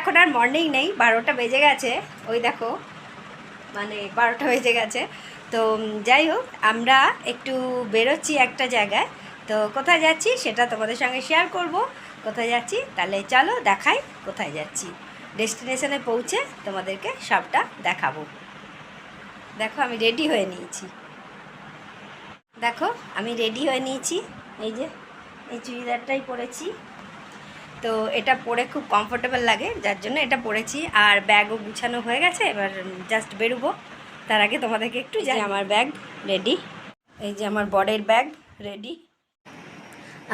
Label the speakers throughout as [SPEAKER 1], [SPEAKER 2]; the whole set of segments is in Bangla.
[SPEAKER 1] এখন আর মর্নিং নেই, 12টা বেজে গেছে। ওই দেখো মানে 12টা বেজে গেছে। তো যাই হোক, আমরা একটু বেরোচ্ছি একটা জায়গায়। তো কোথায় যাচ্ছি সেটা তোমাদের সঙ্গে শেয়ার করব। কোথায় যাচ্ছি তাহলে চলো দেখাই কোথায় যাচ্ছি। ডেস্টিনেশনে পৌঁছে তোমাদেরকে সবটা দেখাবো। দেখো আমি রেডি হয়ে নিয়েছি। দেখো আমি রেডি হয়ে নিয়েছি, এই যে এই চুড়িদারটাই পরেছি। তো এটা পরে খুব কমফোর্টেবল লাগে, যার জন্য এটা পরেছি। আর ব্যাগও গুছানো হয়ে গেছে, এবার জাস্ট বেরোবো। তার আগে তোমাদেরকে একটু যাই, আমার ব্যাগ রেডি, এই যে আমার বরের ব্যাগ রেডি।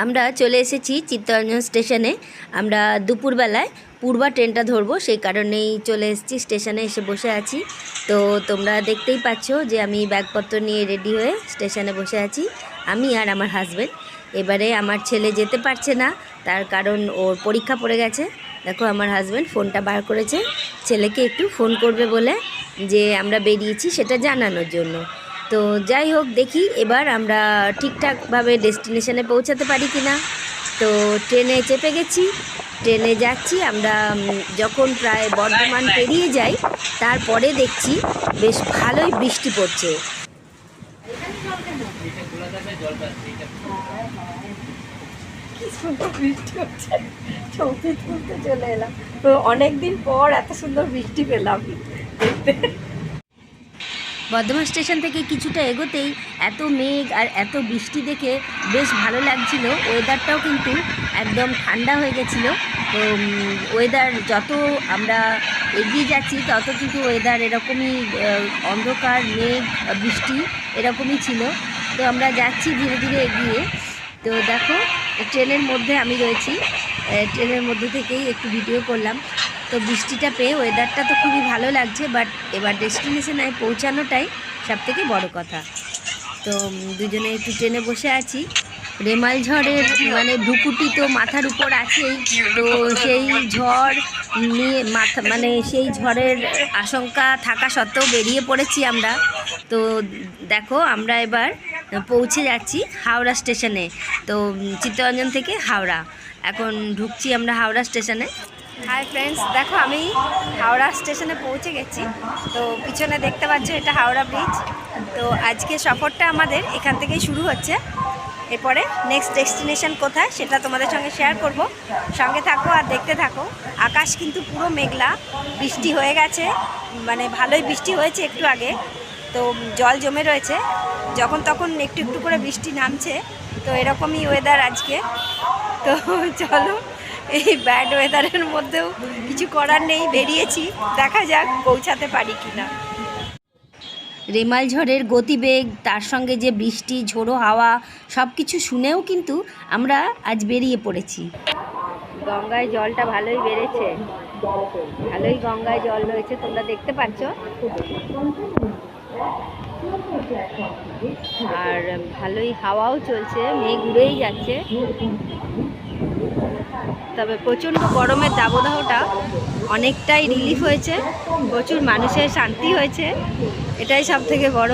[SPEAKER 1] আমরা চলে এসেছি চিত্তরঞ্জন স্টেশনে। আমরা দুপুরবেলায় পূর্বা ট্রেনটা ধরবো, সেই কারণেই চলে এসেছি স্টেশনে, এসে বসে আছি। তো তোমরা দেখতেই পাচ্ছ যে আমি ব্যাগপত্র নিয়ে রেডি হয়ে স্টেশনে বসে আছি, আমি আর আমার হাজব্যান্ড। এবারে আমার ছেলে যেতে পারছে না, তার কারণ ওর পরীক্ষা পড়ে গেছে। দেখো আমার হাজব্যান্ড ফোনটা বার করেছে ছেলেকে একটু ফোন করবে বলে, যে আমরা বেরিয়েছি সেটা জানানোর জন্য। তো যাই হোক, দেখি এবার আমরা ঠিকঠাকভাবে ডেস্টিনেশনে পৌঁছাতে পারি কি না। তো ট্রেনে চেপে গেছি, ট্রেনে যাচ্ছি আমরা। যখন প্রায় বর্ধমান পেরিয়ে যাই, তারপরে দেখছি বেশ ভালোই বৃষ্টি পড়ছে। বৃষ্টি হচ্ছে, ছবি তুলতে চলে এলাম। তো অনেকদিন পর এত সুন্দর বৃষ্টি পেলাম দেখতে। বর্ধমান স্টেশন থেকে কিছুটা এগোতেই এত মেঘ আর এত বৃষ্টি দেখে বেশ ভালো লাগছিল। ওয়েদারটাও কিন্তু একদম ঠান্ডা হয়ে গেছিলো। তো ওয়েদার যত আমরা এগিয়ে যাচ্ছি তত কিন্তু ওয়েদার এরকমই অন্ধকার, মেঘ, বৃষ্টি এরকমই ছিল। তো আমরা যাচ্ছি ধীরে ধীরে এগিয়ে। তো দেখো ট্রেনের মধ্যে আমি রয়েছি, ট্রেনের মধ্যে থেকেই একটু ভিডিও করলাম। তো বৃষ্টিটা পেয়ে ওয়েদারটা তো খুবই ভালো লাগছে, বাট এবার ডেস্টিনেশনে পৌঁছানোটাই সবথেকে বড় কথা। তো দুজনে একটু ট্রেনে বসে আছি। রেমাল ঝড়ের মানে ভ্রুকুটি তো মাথার উপর আছেই। তো সেই ঝড় নিয়ে মানে সেই ঝড়ের আশঙ্কা থাকা সত্ত্বেও বেরিয়ে পড়েছি আমরা। তো দেখো আমরা এবার পৌঁছে যাচ্ছি হাওড়া স্টেশনে। তো চিত্তরঞ্জন থেকে হাওড়া, এখন ঢুকছি আমরা হাওড়া স্টেশনে। হাই ফ্রেন্ডস, দেখো আমি হাওড়া স্টেশনে পৌঁছে গেছি। তো পিছনে দেখতে পাচ্ছ এটা হাওড়া ব্রিজ। তো আজকে সফরটা আমাদের এখান থেকেই শুরু হচ্ছে। এরপরে নেক্সট ডেস্টিনেশন কোথায় সেটা তোমাদের সঙ্গে শেয়ার করব। সঙ্গে থাকো আর দেখতে থাকো। আকাশ কিন্তু পুরো মেঘলা, বৃষ্টি হয়ে গেছে, মানে ভালোই বৃষ্টি হয়েছে একটু আগে। তো জল জমে রয়েছে, যখন তখন একটু একটু করে বৃষ্টি নামছে। তো এরকমই ওয়েদার আজকে। তো চলো, এই ব্যাড ওয়েদারের মধ্যেও কিছু করার নেই, বেরিয়েছি, দেখা যাক পৌঁছাতে পারি কি না। রেমাল ঝড়ের গতিবেগ, তার সঙ্গে যে বৃষ্টি, ঝোড়ো হাওয়া, সব কিছু শুনেও কিন্তু আমরা আজ বেরিয়ে পড়েছি। গঙ্গায় জলটা ভালোই বেড়েছে, ভালোই গঙ্গায় জল রয়েছে, তোমরা দেখতে পাচ্ছ। আর ভালোই হাওয়াও চলছে, মেঘ উড়েই যাচ্ছে। তবে প্রচণ্ড গরমের দাবদাহটা অনেকটাই রিলিফ হয়েছে, প্রচুর মানুষের শান্তি হয়েছে, এটাই সব থেকে বড়।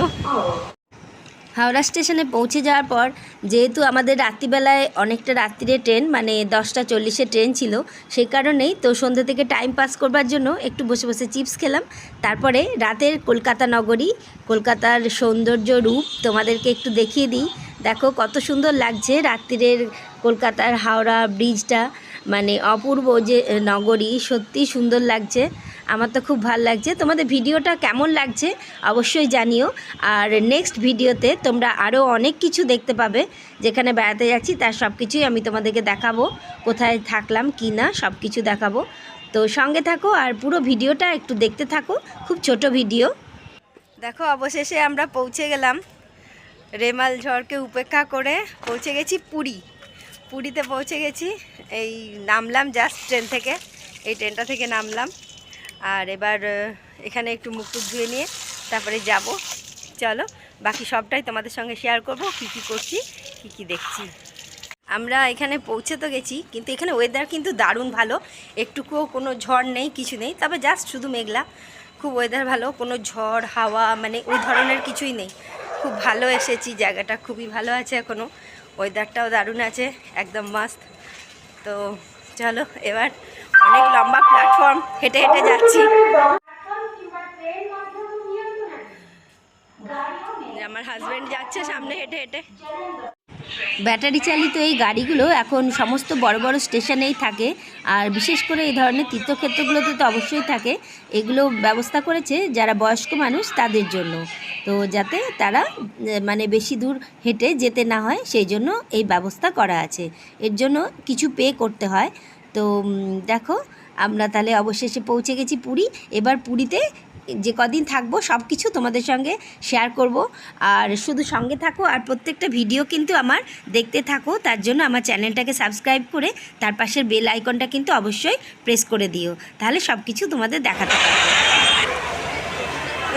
[SPEAKER 1] হাওড়া স্টেশনে পৌঁছে যাওয়ার পর, যেহেতু আমাদের রাত্রিবেলায় অনেকটা রাত্রিরে ট্রেন, মানে 10টা 40-এ ট্রেন ছিল, সেই কারণেই তো সন্ধ্যে থেকে টাইম পাস করবার জন্য একটু বসে বসে চিপস খেলাম। তারপরে রাতের কলকাতা নগরী, কলকাতার সৌন্দর্য রূপ তোমাদেরকে একটু দেখিয়ে দিই। দেখো কত সুন্দর লাগছে রাত্রিরের কলকাতার হাওড়া ব্রিজটা, মানে অপূর্ব যে নগরী, সত্যি সুন্দর লাগছে। আমার তো খুব ভালো লাগছে। তোমাদের ভিডিওটা কেমন লাগছে অবশ্যই জানিও। আর নেক্সট ভিডিওতে তোমরা আরও অনেক কিছু দেখতে পাবে, যেখানে বেড়াতে যাচ্ছি তার সব কিছুই আমি তোমাদেরকে দেখাবো, কোথায় থাকলাম কি না সব কিছু দেখাবো। তো সঙ্গে থাকো আর পুরো ভিডিওটা একটু দেখতে থাকো, খুব ছোট ভিডিও। দেখো অবশেষে আমরা পৌঁছে গেলাম, রেমাল ঝড়কে উপেক্ষা করে পৌঁছে গেছি পুরী। পুরীতে পৌঁছে গেছি, এই নামলাম জাস্ট ট্রেন থেকে, এই ট্রেনটা থেকে নামলাম। আর এবার এখানে একটু মুখ টুক ধুয়ে নিয়ে তারপরে যাব। চলো বাকি সবটাই তোমাদের সঙ্গে শেয়ার করব, কী কী করছি, কী কী দেখছি। আমরা এখানে পৌঁছে তো গেছি, কিন্তু এখানে ওয়েদার কিন্তু দারুণ ভালো, একটুকুও কোনো ঝড় নেই, কিছু নেই। তবে জাস্ট শুধু মেঘলা, খুব ওয়েদার ভালো, কোনো ঝড় হাওয়া মানে ওই ধরনের কিছুই নেই। খুব ভালো এসেছি, জায়গাটা খুবই ভালো আছে, এখনও ওয়েদারটাও দারুণ আছে, একদম মাস্ত। তো চলো এবার অনেক লম্বা প্ল্যাটফর্ম, হেঁটে হেঁটে যাচ্ছি। আমার হাজব্যান্ড যাচ্ছে সামনে হেঁটে হেঁটে। ব্যাটারি চালিত এই গাড়িগুলো এখন সমস্ত বড় বড় স্টেশনেই থাকে, আর বিশেষ করে এই ধরনের তীর্থক্ষেত্রগুলোতে তো অবশ্যই থাকে। এগুলো ব্যবস্থা করেছে যারা বয়স্ক মানুষ তাদের জন্য, তো যাতে তারা মানে বেশি দূর হেঁটে যেতে না হয়, সেই জন্য এই ব্যবস্থা করা আছে। এর জন্য কিছু পে করতে হয়। তো দেখো আমরা তাহলে অবশেষে পৌঁছে গেছি পুরী। এবার পুরীতে যে কদিন থাকবো সব কিছু তোমাদের সঙ্গে শেয়ার করব, আর শুধু সঙ্গে থাকো আর প্রত্যেকটা ভিডিও কিন্তু আমার দেখতে থাকো। তার জন্য আমার চ্যানেলটাকে সাবস্ক্রাইব করে তার পাশের বেল আইকনটা কিন্তু অবশ্যই প্রেস করে দিও, তাহলে সব কিছু তোমাদের দেখাতে পারবো।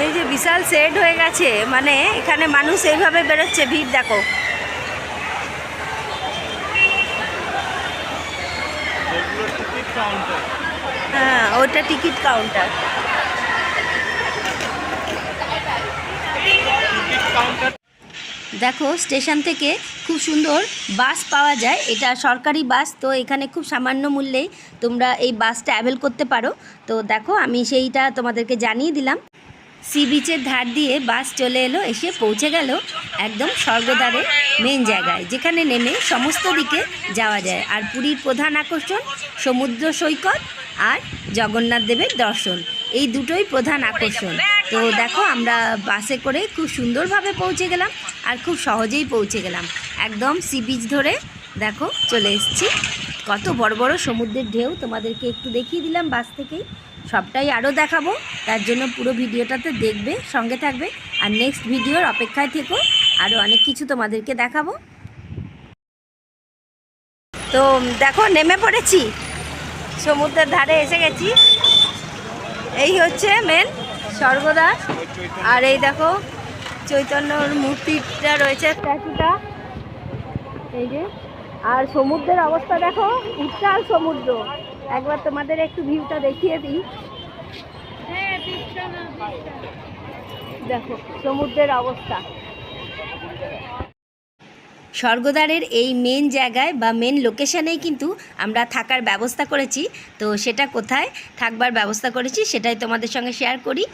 [SPEAKER 1] এই যে বিশাল সেট হয়ে গেছে, মানে এখানে মানুষ এইভাবে বেরোচ্ছে, ভিড় দেখো। হ্যাঁ, ওটা টিকিট কাউন্টার। দেখো স্টেশন থেকে খুব সুন্দর বাস পাওয়া যায়, এটা সরকারি বাস, তো এখানে খুব সামান্য মূল্যেই তোমরা এই বাসটা অ্যাভেল করতে পারো। তো দেখো আমি সেইটা তোমাদেরকে জানিয়ে দিলাম। সি বিচের ধার দিয়ে বাস চলে এলো, এসে পৌঁছে গেল একদম স্বর্গদ্বারের মেন জায়গায়, যেখানে নেমে সমস্ত দিকে যাওয়া যায়। আর পুরীর প্রধান আকর্ষণ সমুদ্র সৈকত আর জগন্নাথ দেবের দর্শন, এই দুটোই প্রধান আকর্ষণ। তো দেখো আমরা বাসে করে খুব সুন্দরভাবে পৌঁছে গেলাম, আর খুব সহজেই পৌঁছে গেলাম একদম সি বিচ ধরে। দেখো চলে এসেছি, কত বড় বড় সমুদ্রের ঢেউ তোমাদেরকে একটু দেখিয়ে দিলাম বাস থেকেই। সবটাই আরও দেখাবো, তার জন্য পুরো ভিডিওটাতে দেখবে, সঙ্গে থাকবে, আর নেক্সট ভিডিওর অপেক্ষায় থেকো, আরও অনেক কিছু তোমাদেরকে দেখাবো। তো দেখো নেমে পড়েছি, সমুদ্রের ধারে এসে গেছি। এই হচ্ছে মেন স্বর্গদ্বার, আর এই দেখো চৈতন্যর মূর্তিটা রয়েছে, স্ট্যাচুটা, এই যে। আর সমুদ্রের অবস্থা দেখো, উত্তাল সমুদ্র। একবার তোমাদের একটু ভিউটা দেখিয়ে দিই, দেখো সমুদ্রের অবস্থা। স্বর্গদ্বারের এই মেন জায়গায় বা মেন লোকেশানেই কিন্তু আমরা থাকার ব্যবস্থা করেছি। তো সেটা কোথায় থাকবার ব্যবস্থা করেছি সেটাই তোমাদের সঙ্গে শেয়ার করি।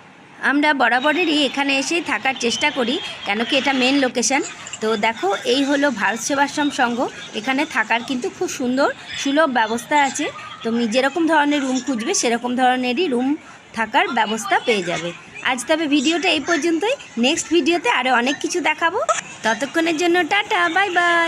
[SPEAKER 1] আমরা বরাবরেরই এখানে এসেই থাকার চেষ্টা করি, কেন কি এটা মেন লোকেশান। তো দেখো এই হলো ভারত সেবাশ্রম সংঘ, এখানে থাকার কিন্তু খুব সুন্দর সুলভ ব্যবস্থা আছে। তুমি যেরকম ধরনের রুম খুঁজবে সেরকম ধরনেরই রুম থাকার ব্যবস্থা পেয়ে যাবে। আজ তবে ভিডিওটা এই পর্যন্তই, নেক্সট ভিডিওতে আরও অনেক কিছু দেখাবো। ততক্ষণের জন্য টাটা, বাই বাই।